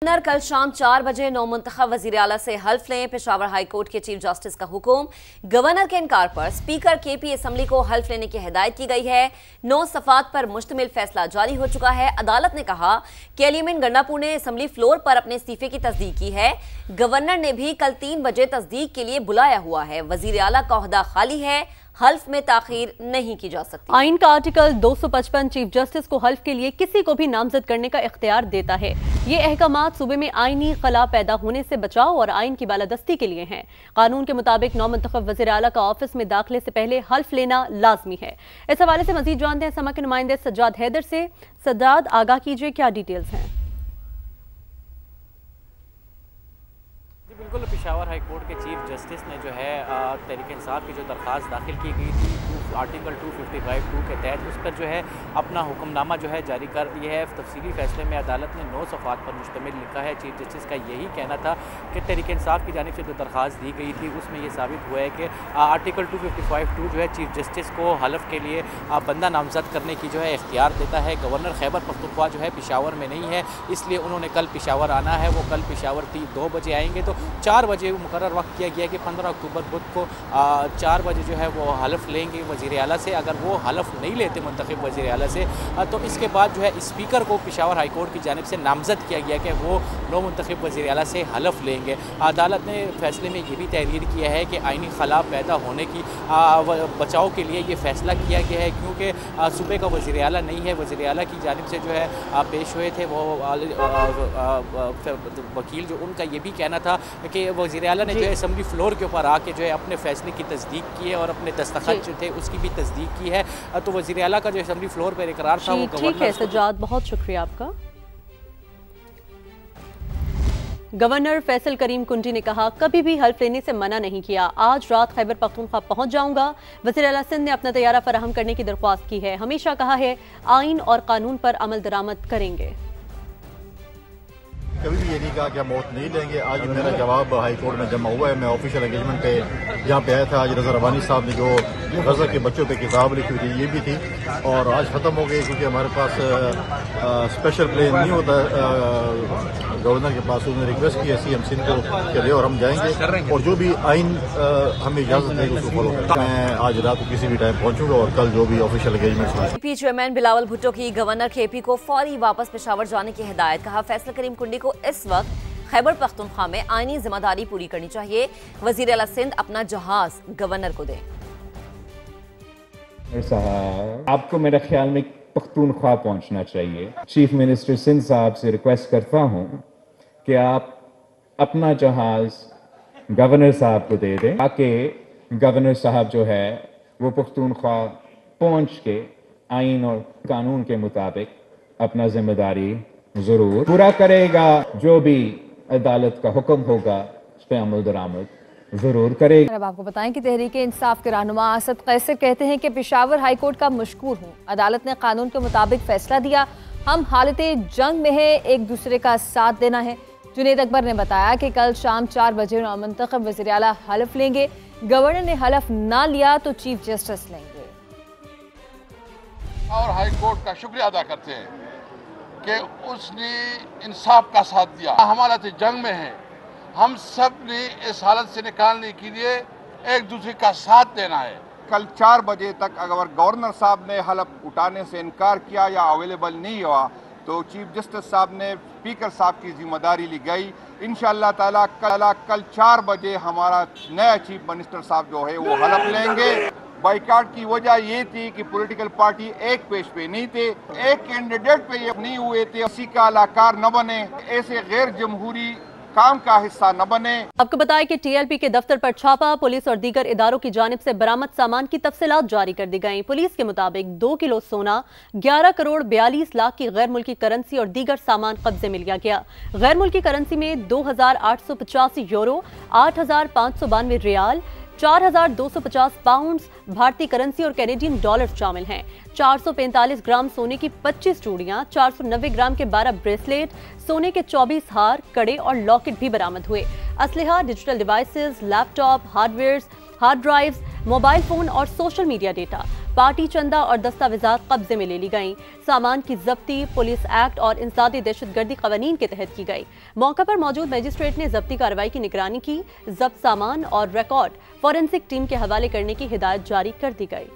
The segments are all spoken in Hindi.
गवर्नर कल शाम 4 बजे नौमुंतखब वजीर आला से हल्फ लें। पेशावर हाई कोर्ट के चीफ जस्टिस का हुक्म। गवर्नर के इनकार पर स्पीकर केपी असम्बली को हल्फ लेने की हिदायत की गई है। 9 सफ़ात पर मुश्तमिल फैसला जारी हो चुका है। अदालत ने कहा कि एलियमिन गंडापुर ने असम्बली फ्लोर पर अपने इस्तीफे की तस्दीक की है। गवर्नर ने भी कल 3 बजे तस्दीक के लिए बुलाया हुआ है। वजीर आला का ओहदा खाली है, हल्फ में ताखीर नहीं की जा सकती। आइन का आर्टिकल 255 चीफ जस्टिस को हल्फ के लिए किसी को भी नामजद करने का इख्तियार देता है। ये अहकामात सूबे में आइनी खला पैदा होने से बचाव और आइन की बालादस्ती के लिए हैं। कानून के मुताबिक नौमुंतखब वज़ीर आला का ऑफिस में दाखिले से पहले हल्फ लेना लाजमी है। इस हवाले से मजीद जानते हैं समा के नुमाइंदे सज्जाद हैदर से। सज्जाद, आगाह कीजिए, क्या डिटेल्स हैं? बिल्कुल, पेशावर हाई कोर्ट के चीफ जस्टिस ने जो है तहरीक इंसाफ की जो दरख्वास्त दाखिल की गई थी आर्टिकल 255(2) के तहत, उस पर जो है अपना हुक्मनामा जो है जारी कर दिया है। तफसीली फैसले में अदालत ने 9 सफ़ात पर मुश्तमिल लिखा है। चीफ जस्टिस का यही कहना था कि तहरीक इंसाफ की जानिब से जो दरख्वास्त दी गई थी उसमें यह साबित हुआ है कि आर्टिकल 255(2) जो है चीफ जस्टिस को हल्फ के लिए बंदा नामजद करने की जो है इख्तियार देता है। गवर्नर खैबर पख्तूनख्वा जो है पेशावर में नहीं है, इसलिए उन्होंने कल पेशावर आना है। वो कल पेशावर 2 बजे आएंगे, तो 4 बजे मुकर्रर वक्त किया गया कि 15 अक्टूबर बुध को 4 बजे जो है वो हल्फ लेंगे वज़ीर आला से। अगर वो हल्फ नहीं लेते मुंतखब वज़ीर आला से तो इसके बाद जो है स्पीकर को पेशावर हाई कोर्ट की जानिब से नामजद किया गया कि वो नौमुंतखब वज़ीर आला से हल्फ लेंगे। अदालत ने फैसले में ये भी तहरीर किया है कि आइनी खला पैदा होने की बचाव के लिए ये फ़ैसला किया गया है, क्योंकि सूबे का वज़ीर आला नहीं है। वज़ीर आला की जानिब से जो है पेश हुए थे वो वकील, जो उनका ये भी कहना था कि वज़ीर आला ने जो है असम्बली फ्लोर के ऊपर आके जो है अपने फैसले की तस्दीक की है और अपने दस्तखत जो थे उसकी भी तस्दीक की है। तो वज़ीर आला का जो असम्बली फ्लोर पर इकरार था वो ठीक है सज्जाद, बहुत शुक्रिया आपका। गवर्नर फैसल करीम कुंडी ने कहा कभी भी हल्फ लेने से मना नहीं किया। आज रात खैबर पख्तूनख्वा पहुंच जाऊंगा। वज़ीर आला सिंध ने अपना तैयारा फराहम करने की दरख्वास्त की है। हमेशा कहा है आइन और कानून पर अमल दरामद करेंगे। कभी भी ये नहीं कहा कि हम वोट नहीं लेंगे। आज मेरा जवाब हाई कोर्ट में जमा हुआ है। मैं ऑफिशियल एंगेजमेंट पे यहाँ पे आया था। आज रज़ा रवानी साहब ने जो गज़ा के बच्चों पे किताब लिखी हुई थी ये भी थी, और आज ख़त्म हो गई, क्योंकि हमारे पास स्पेशल प्लेन नहीं होता गवर्नर के पास। उन्होंने रिक्वेस्ट की CM सिंध को चले और हम जाएंगे, और जो भी आइन हमें इजाज़त देगी उसको फॉलो करेंगे। मैं आज रात को किसी भी टाइम पहुँचूंगा और कल जो भी ऑफिशियल एंगेजमेंट होंगे। पी चेयरमैन बिलावल भुट्टो की गवर्नर केपी को फौरी वापस पेशावर जाने की हिदायत। कहा फैसल करीम कुंडी को इस वक्त खैबर पख्तूनख्वा में आईनी जिम्मेदारी पूरी करनी चाहिए। वज़ीर आला सिंध अपना जहाज गवर्नर को दें। साहब, आपको मेरे ख्याल में पख्तूनख्वा पहुंचना चाहिए। चीफ मिनिस्टर सिंध साहब से रिक्वेस्ट करता हूं कि आप अपना जहाज गवर्नर साहब को दे दें, ताकि गवर्नर साहब जो है वो पख्तूनख्वा पहुंच के आइन और कानून के मुताबिक अपना जिम्मेदारी जरूर पूरा करेगा। जो भी अदालत का हुक्म होगा उस पर अमल दरामद जरूर करेगा। अब आपको बताएं कि तहरीक इंसाफ के रहनुमा असद कैसर कहते हैं कि पेशावर हाई कोर्ट का मशकूर हूँ। अदालत ने कानून के मुताबिक फैसला दिया। हम हालत जंग में है, एक दूसरे का साथ देना है। जुनेद अकबर ने बताया कि कल शाम 4 बजे नौमुंतखब वज़ीर आला हल्फ लेंगे। गवर्नर ने हल्फ ना लिया तो चीफ जस्टिस लेंगे। और हाई कोर्ट का शुक्रिया अदा करते हैं कि उसने इंसाफ का साथ दिया। हम हालत जंग में हैं, हम सब ने इस हालत से निकालने के लिए एक दूसरे का साथ देना है। कल 4 बजे तक अगर गवर्नर साहब ने हल्फ उठाने से इनकार किया या अवेलेबल नहीं हुआ तो चीफ जस्टिस साहब ने स्पीकर साहब की जिम्मेदारी ली गई। इंशाअल्लाह ताला कल 4 बजे हमारा नया चीफ मिनिस्टर साहब जो है वो हल्फ लेंगे। बाइकाट की वजह ये थी कि पॉलिटिकल पार्टी एक पेज पे नहीं थे, एक कैंडिडेट पे ये नहीं हुए थे। किसी का अलाकार न बने, ऐसे गैर जमहूरी काम का हिस्सा न बने। आपको बताएं कि TLP के दफ्तर पर छापा। पुलिस और दीगर इदारों की जानिब से बरामद सामान की तफसीलात जारी कर दी गई। पुलिस के मुताबिक 2 किलो सोना, 11 करोड़ 42 लाख की गैर मुल्की करेंसी और दीगर सामान कब्जे में लिया गया। गैर मुल्की करेंसी में 2885 यूरो, 8592 रियाल, 4250 पाउंड्स भारतीय करेंसी और कैनेडियन डॉलर शामिल हैं। 445 ग्राम सोने की 25 चूड़ियां, 490 ग्राम के 12 ब्रेसलेट, सोने के 24 हार, कड़े और लॉकेट भी बरामद हुए। असलहा, digital devices, laptop, hardware, hard drives, mobile phone और सोशल मीडिया डेटा। पार्टी चंदा और दस्तावेजात कब्जे में ले ली गईं। सामान की जब्ती पुलिस एक्ट और इंसदादी दहशतगर्दी कवानीन के तहत की गई। मौके पर मौजूद मजिस्ट्रेट ने जब्ती कार्रवाई की निगरानी की। जब्त सामान और रिकॉर्ड फॉरेंसिक टीम के हवाले करने की हिदायत जारी कर दी गई।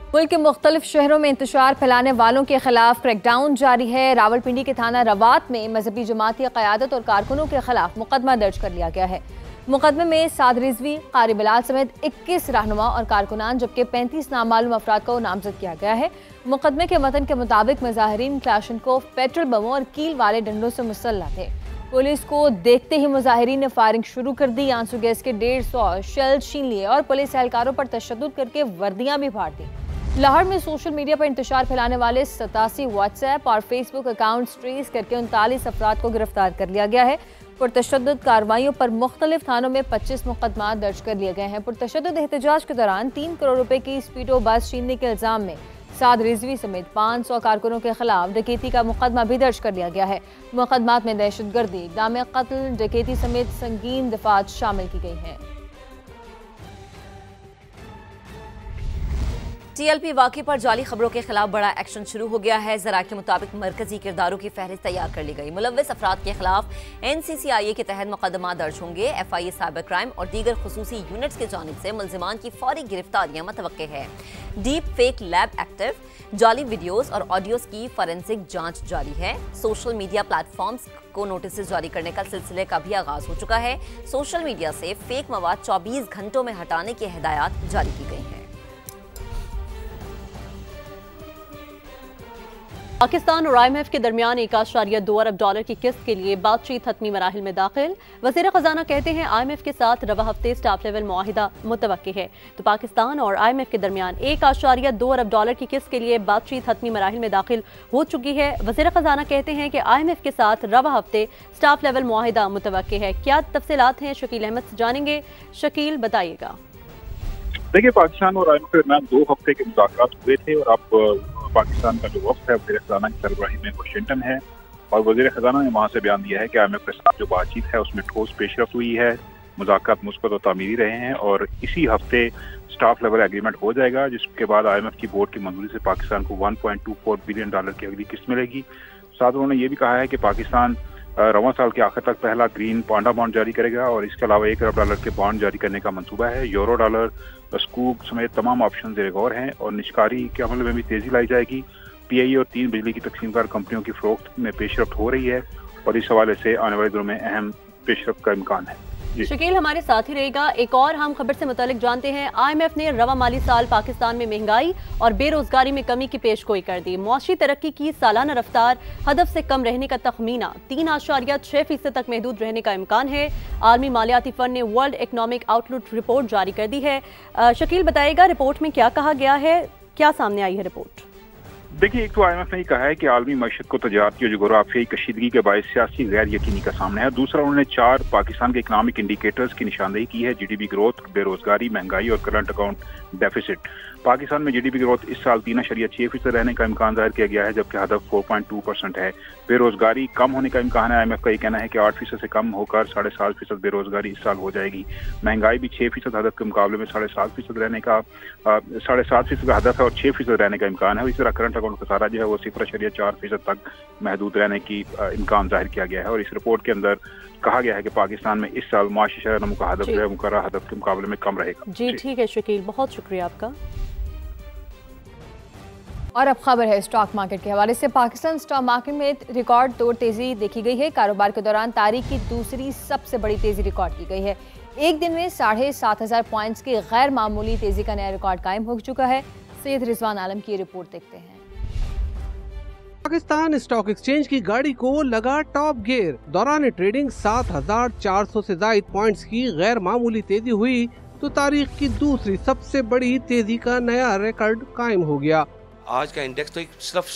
मुल्क के मुख्तलिफ शहरों में इंतशार फैलाने वालों के खिलाफ क्रैकडाउन जारी है। रावलपिंडी के थाना रवात में मजहबी जमाती क़यादत और कारकुनों के खिलाफ मुकदमा दर्ज कर लिया गया है। मुकदमे में साद रिजवी, कारी बिलाल समेत 21 रहनुमा और कारकुनान जबकि 35 नामालूम अफराद को नामजद किया गया है। मुकदमे के मतन के मुताबिक मुजाहिरीन क्लाशनकोव, पेट्रोल बमों और कील वाले डंडों से मुसल्लह थे। पुलिस को देखते ही मुजाहिरीन ने फायरिंग शुरू कर दी। आंसू गैस के 150 शेल छीन लिए और पुलिस एहलकारों पर तशद्दुद करके वर्दियां भी फाड़ दी। लाहौर में सोशल मीडिया पर इंतशार फैलाने वाले 87 व्हाट्सएप और फेसबुक अकाउंट्स ट्रेस करके 39 अफराद को गिरफ्तार कर लिया गया है। पुरतशद्दुद कार्रवाइयों पर मुख्तलिफ थानों में 25 मुकदमा दर्ज कर लिए गए हैं। पुरतशद्दुद एहतजाज के दौरान 3 करोड़ रुपए की स्पीडो बस छीनने के इल्जाम में साद रिजवी समेत 500 कारकुनों के खिलाफ डकैती का मुकदमा भी दर्ज कर लिया गया है। मुकदमात में दहशतगर्दी, इक़दाम कत्ल, डकैती समेत संगीन दफात शामिल की गई हैं। टीएलपी वाक़े पर जाली खबरों के खिलाफ बड़ा एक्शन शुरू हो गया है। ज़रा के मुताबिक मरकजी किरदारों की फहरिस्त तैयार कर ली गई। मुलव्वस अफराद के खिलाफ NCCIA के तहत मुकदमा दर्ज होंगे। FIA साइबर क्राइम और दीगर खुसूसी यूनिट्स की जानिब से मुल्जिमान की फौरी गिरफ्तारियां मतवक्के है। डीप फेक लैब एक्टिव, जाली वीडियोस और ऑडियोस की फॉरेंसिक जांच जारी है। सोशल मीडिया प्लेटफॉर्म्स को नोटिस जारी करने का सिलसिले का भी आगाज हो चुका है। सोशल मीडिया से फेक मवाद 24 घंटों में हटाने की हिदायत जारी की गई है। पाकिस्तान और IMF के दरमियान $1.2 अरब की किस्त के लिए बातचीत हतमी मराहिल में दाखिल। वज़ीर ख़जाना कहते हैं IMF के साथ रवा हफ्ते स्टाफ लेवल मुआहिदा मुतवक्की है। तो पाकिस्तान और IMF के दरमियान $1.2 अरब की किस्त के लिए बातचीत हतमी मराहिल में दाखिल हो चुकी है। वज़ीर ख़जाना कहते हैं कि IMF के साथ रवा हफ्ते स्टाफ लेवल मुआहिदा मुतवक्की है। क्या तफसीलात हैं, शकील अहमद से जानेंगे। शकील, बताइएगा। देखिए, पाकिस्तान और IMF के दरमियान 2 हफ्ते के मुज़ाकरात हुए थे और अब पाकिस्तान का जो वक्त है वज़ीर ख़ज़ाना की सरबराही में वाशिंगटन है और वज़ीर ख़ज़ाना ने वहाँ से बयान दिया है कि IMF के साथ जो बातचीत है उसमें ठोस पेशरफ्त हुई है, मुज़ाकरात मुस्बत और तामीरी रहे हैं और इसी हफ्ते स्टाफ लेवल एग्रीमेंट हो जाएगा, जिसके बाद IMF की बोर्ड की मंजूरी से पाकिस्तान को $1.24 बिलियन की अगली किस्त मिलेगी। साथ उन्होंने ये भी कहा है कि पाकिस्तान रवां साल के आखिर तक पहला ग्रीन पांडा बॉन्ड जारी करेगा और इसके अलावा $1 अरब के बॉन्ड जारी करने का मंसूबा है। यूरो डॉलर, स्कूप समेत तमाम ऑप्शन ज़ेर गौर हैं और निष्कारी के अमल में भी तेजी लाई जाएगी। PIE और 3 बिजली की तकसीमकार कंपनियों की फरोख्त में पेशरफ्त हो रही है और इस हवाले से आने वाले दिनों में अहम पेशरफ्त का इम्कान है। शकील हमारे साथ ही रहेगा। एक और हम खबर से मुतालिक जानते हैं। IMF ने रवा माली साल पाकिस्तान में महंगाई और बेरोजगारी में कमी की पेशगोई कर दी। मुआशी तरक्की की सालाना रफ्तार हदफ से कम रहने का तखमीना 3.6% तक महदूद रहने का इम्कान है। आलमी मालियाती फंड ने वर्ल्ड इकनॉमिक आउटलुक रिपोर्ट जारी कर दी है। शकील, बताइएगा रिपोर्ट में क्या कहा गया है, क्या सामने आई है रिपोर्ट? देखिए, एक तो IMF ने कहा है कि आलमी मईशत को तजारती और जुगराफियाई कशीदगी के बायस सियासी गैर यकीनी का सामना है। दूसरा, उन्होंने 4 पाकिस्तान के इकनॉमिक इंडिकेटर्स की निशानदेही की है। GDP ग्रोथ, बेरोजगारी, महंगाई और करंट अकाउंट डेफिसिट। पाकिस्तान में GDP ग्रोथ इस साल 3.6% रहने का इम्कान जाहिर किया गया है, जबकि हदफ 4.2% है। बेरोजगारी कम होने का इम्कान है। IMF का ये कहना है कि 8% से कम होकर 7.5% बेरोजगारी इस साल हो जाएगी। महंगाई भी 6% हदफ के मुकाबले में 7.5% रहने का 7.5% का हदफ है और 6% रहने का इम्कान है। इसी तरह करंट अकाउंट खसारा जो है वो 0.4% तक महदूद रहने की इम्कान जाहिर किया गया है और इस रिपोर्ट के अंदर कहा गया है कि पाकिस्तान में इस साल माशी शहर का हदफ जो है मुकर्रर हदफ के मुकाबले में कम रहेगा। जी ठीक है शकील, बहुत शुक्रिया आपका। और अब खबर है स्टॉक मार्केट के हवाले से। पाकिस्तान स्टॉक मार्केट में रिकॉर्ड तोड़ तेजी देखी गई है। कारोबार के दौरान तारीख की दूसरी सबसे बड़ी तेजी रिकॉर्ड की गई है। एक दिन में 7,500 पॉइंट्स की गैर मामूली तेजी का नया रिकॉर्ड कायम हो चुका है। सैयद रिजवान आलम की रिपोर्ट देखते हैं। पाकिस्तान स्टॉक एक्सचेंज की गाड़ी को लगा टॉप गियर। दौरान ट्रेडिंग 7,400 से ज्यादा पॉइंट्स की गैर मामूली तेजी हुई तो तारीख की दूसरी सबसे बड़ी तेजी का नया रिकॉर्ड कायम हो गया। आज का इंडेक्स तो एक सिर्फ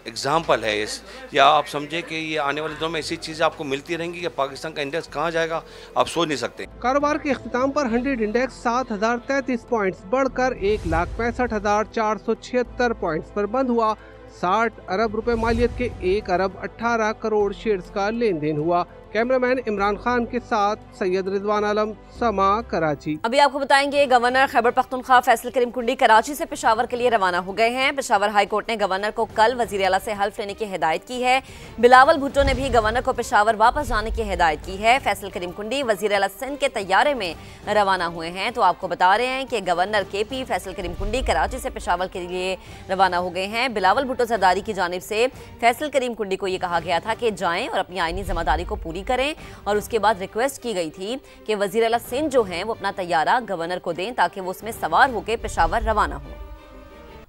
एग्जाम्पल है या आप समझे कि ये आने वाले दिनों में ऐसी चीज़ें आपको मिलती रहेंगी कि पाकिस्तान का इंडेक्स कहाँ जाएगा आप सोच नहीं सकते। कारोबार के इख्तिताम पर 100 इंडेक्स 7,033 पॉइंट्स बढ़कर 1,65,476 पॉइंट्स पर बंद हुआ। 60 अरब रुपए मालियत के 1 अरब 18 करोड़ शेयर्स का लेन देन हुआ। कैमरामैन इमरान खान के साथ सैयद रिजवान आलम, समा, कराची। अभी आपको बताएंगे गवर्नर खैबर पख्तूनख्वा फैसल करीम कुंडी कराची से पेशावर के लिए रवाना हो गए हैं। पेशावर हाई कोर्ट ने गवर्नर को कल वजीर आला से हल्फ लेने की हिदायत की है। बिलावल भुट्टो ने भी गवर्नर को पेशावर वापस जाने की हिदायत की है। फैसल करीम कुंडी वजीर आला सिंध के तैयारे में रवाना हुए हैं। तो आपको बता रहे हैं कि गवर्नर KP फैसल करीम कुंडी कराची से पेशावर के लिए रवाना हो गए हैं। बिलावल भुट्टो सरदारी की जानिब से फैसल करीम कुंडी को ये कहा गया था कि जाएं और अपनी आईनी जिम्मेदारी को पूरी करें, और उसके बाद रिक्वेस्ट की गई थी कि वजीर आला सिंध जो हैं वो अपना तैयारा गवर्नर को दें ताकि वो उसमें सवार होकर पेशावर रवाना हो।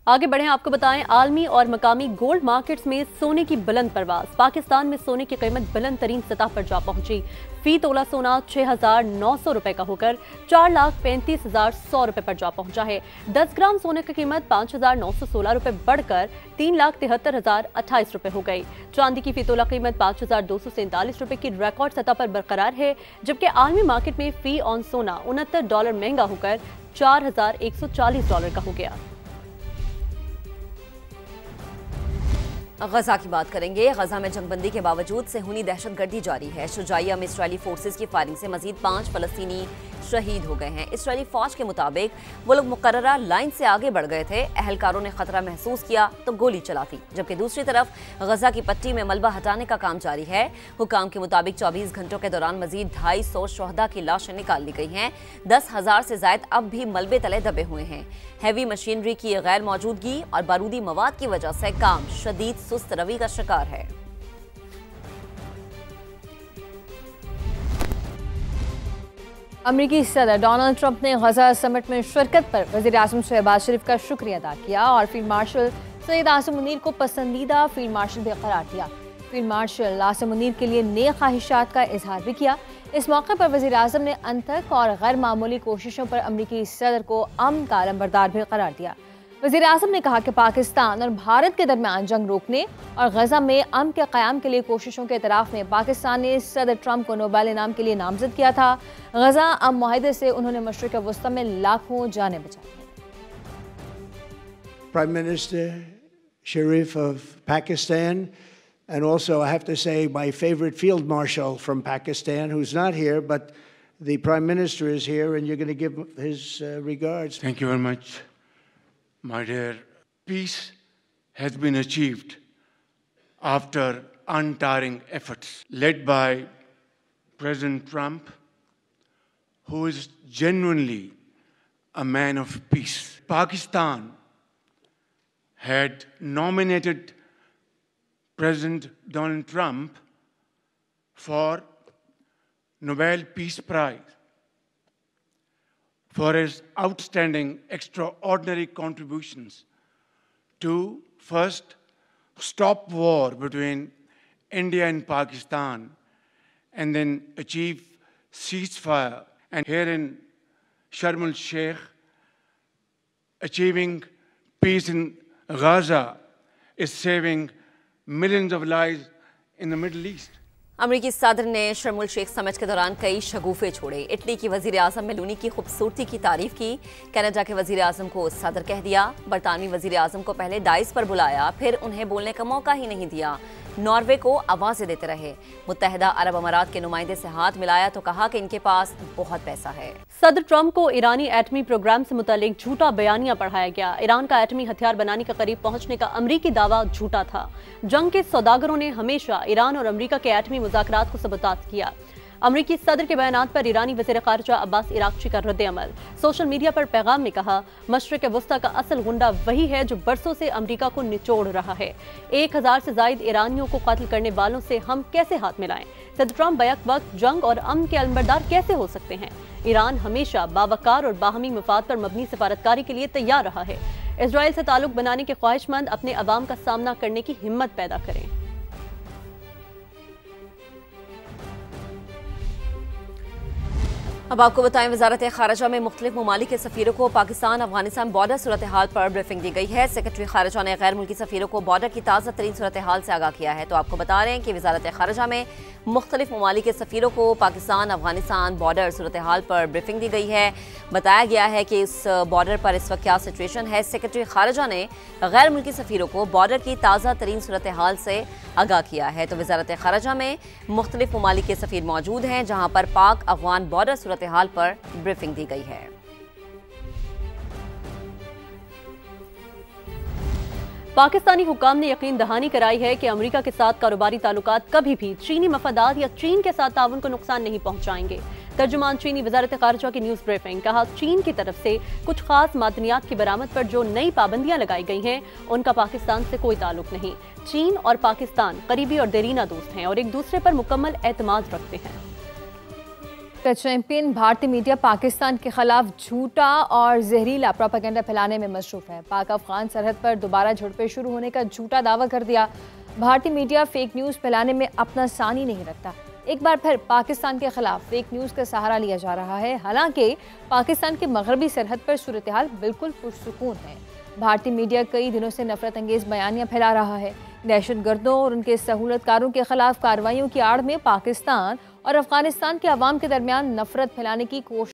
आगे बढ़ें, आपको बताएं आलमी और मकामी गोल्ड मार्केट्स में सोने की बुलंद परवाज। पाकिस्तान में सोने की कीमत बुलंद तरीन सतह पर जा पहुंची। फी तोला सोना 6,900 रुपए का होकर 4,35,100 रुपए पर जा पहुंचा है। 10 ग्राम सोने की कीमत 5,916 रुपए बढ़कर 3,73,028 रुपए हो गई। चांदी की फी तोला कीमत 5,247 रुपए की रिकॉर्ड सतह पर बरकरार है, जबकि आलमी मार्केट में फी ऑन सोना $69 महंगा होकर $4,140 का हो गया। गजा की बात करेंगे। गजा में जंगबंदी के बावजूद सेहूनी दहशतगर्दी जारी है। शुजाइया में इसराइली फोर्सेस की फायरिंग से मजीद 5 फलस्तीनी शहीद हो गए हैं। इसराइली फौज के मुताबिक वो लोग मुकर्ररा लाइन से आगे बढ़ गए थे। अहलकारों ने खतरा महसूस किया तो गोली चला दी, जबकि दूसरी तरफ गजा की पट्टी में मलबा हटाने का काम जारी है। हुकाम के मुताबिक 24 घंटों के दौरान मजीद 250 शोहदा की लाशें निकाल ली गई हैं। 10,000 से ज्यादा अब भी मलबे तले दबे हुए हैं। हैवी मशीनरी की गैर मौजूदगी और बारूदी मवाद की वजह से काम शदीद सुस्त रवि का शिकार है। अमेरिकी सदर डोनाल्ड ट्रंप ने गजा समिट में शिरकत पर वज़ीर आज़म शहबाज शरीफ का शुक्रिया अदा किया और फील्ड मार्शल सैयद आसिम मुनीर को पसंदीदा फील्ड मार्शल भी करार दिया। फील्ड मार्शल आसिम मुनीर के लिए नेक ख्वाहिशात का इजहार भी किया। इस मौके पर वज़ीर आज़म ने अनथक और गैर मामूली कोशिशों पर अमेरिकी सदर को अमन का अलंबरदार भी करार दिया। वज़ीर आज़म ने कहा कि पाकिस्तान और भारत के दरमियान जंग रोकने और गजा में अमन के क़याम के लिए कोशिशों के इतराफ़ में पाकिस्तान ने सदर ट्रंप को नोबेल इनाम के लिए नामजद किया था। गजा अमन मुआहदे से उन्होंने मशरिक़ वस्ती में लाखों जानें बचाई। Prime Minister Sharif of Pakistan, and also I have to say my favorite field marshal from Pakistan, who's not here, but the Prime Minister is here, and you're going to give his regards. Thank you very much. My dear, peace has been achieved after untiring efforts led by President Trump, who is genuinely a man of peace. Pakistan had nominated President Donald Trump for Nobel Peace Prize for his outstanding, extraordinary contributions to first stop war between India and Pakistan and then achieve ceasefire. And here in Sharm el-Sheikh, achieving peace in Gaza is saving millions of lives in the Middle East. अमरीकी सदर ने शर्म शेख समिट के दौरान कई शगुफे छोड़े। इटली की वजीर आजम मेलोनी की खूबसूरती की तारीफ की। कनाडा के वजीर आजम को सदर कह दिया। बरतानवी वजीर आजम को पहले डाइस पर बुलाया, फिर उन्हें बोलने का मौका ही नहीं दिया। नॉर्वे को आवाजें देते रहे। मुत्तहिदा अरब अमारात के नुमाइंदे से हाथ मिलाया तो कहा कि इनके पास बहुत पैसा है। सदर ट्रंप को ईरानी एटमी प्रोग्राम से मुतालिक झूठा बयानिया पढ़ाया गया। ईरान का एटमी हथियार बनाने के करीब पहुंचने का अमरीकी दावा झूठा था। जंग के सौदागरों ने हमेशा ईरान और अमरीका के एटमी मुज़ाकरात को सबूतात किया। अमरीकी सदर के बयानात पर ईरानी वज़ीर ख़ारिजा अब्बास इराक़ची का रद्द अमल। सोशल मीडिया पर पैगाम में कहा, मशरिक़ वस्ता का असल गुंडा वही है जो बरसों से अमरीका को निचोड़ रहा है। 1000 से ज़ायद ईरानियों को कत्ल करने वालों से हम कैसे हाथ मिलाएं? सदर ट्रंप बैक वक्त जंग और अमन के अलंबरदार कैसे हो सकते हैं? ईरान हमेशा बावकार और बाहमी मफाद पर मबनी सफारतकारी के लिए तैयार रहा है। इजराइल से ताल्लुक बनाने के ख्वाहिशमंद अपने अवाम का सामना करने की हिम्मत पैदा करें। अब आपको बताएं, वजारत खारजा में मुख्तलिफ ममालिक के सफीरों को पाकिस्तान अफगानिस्तान बॉर्डर सूरत हाल पर ब्रीफिंग दी गई है। सेक्रेटरी खारजा ने गैर मुल्की सफीरों को बॉर्डर की ताज़ा तरीन सूरत हाल से आगाह किया है। तो आपको बता रहे हैं कि वजारत खारजा में मुख्तलिफ ममालिक के सफीरों को पाकिस्तान अफगानिस्तान बॉर्डर सूरत हाल पर ब्रीफिंग दी गई है। बताया गया है कि इस बॉर्डर पर इस वक्त क्या सिचुएशन है। सेक्रेटरी खारजा ने गैर मुल्की सफीरों को बॉर्डर की ताज़ा तरीन सूरत हाल से आगाह किया है। तो वजारत खारजा में मुख्तलिफ ममालिक के सफीर मौजूद हैं, जहाँ पर पाक अफगान बॉर्डर सूरत हाल पर ब्रीफिंग दी गई है। पाकिस्तानी हुक्काम ने यकीन दहानी कराई है कि अमेरिका के साथ कारोबारी ताल्लुकात कभी भी चीनी मफादात या चीन के साथ ताउन को नुकसान नहीं पहुंचाएंगे। तर्जुमान चीनी वजारत खारजा की न्यूज़ ब्रीफिंग। कहा, चीन की तरफ से कुछ खास मादनियात की बरामद पर जो नई पाबंदियां लगाई गई हैं उनका पाकिस्तान से कोई ताल्लुक नहीं। चीन और पाकिस्तान करीबी और देरीना दोस्त हैं और एक दूसरे पर मुकम्मल एतमाद रखते हैं। चैंपियन भारतीय मीडिया पाकिस्तान के खिलाफ झूठा और जहरीला प्रोपेगेंडा फैलाने में मसरूफ है। पाक अफगान सरहद पर दोबारा झड़पें शुरू होने का झूठा दावा कर दिया। भारतीय मीडिया फेक न्यूज़ फैलाने में अपना सानी नहीं रखता। एक बार फिर पाकिस्तान के खिलाफ फेक न्यूज़ का सहारा लिया जा रहा है। हालांकि पाकिस्तान के मगरबी सरहद पर सूरत हाल बिल्कुल पुरसुकून है। भारतीय मीडिया कई दिनों से नफरत अंगेज बयानियां फैला रहा है। दहशतगर्दों और उनके सहूलतकारों के खिलाफ कार्रवाइयों की आड़ में पाकिस्तान और अफगानिस्तान के अवाम के दरमियान नफरत फैलाने की कोशिश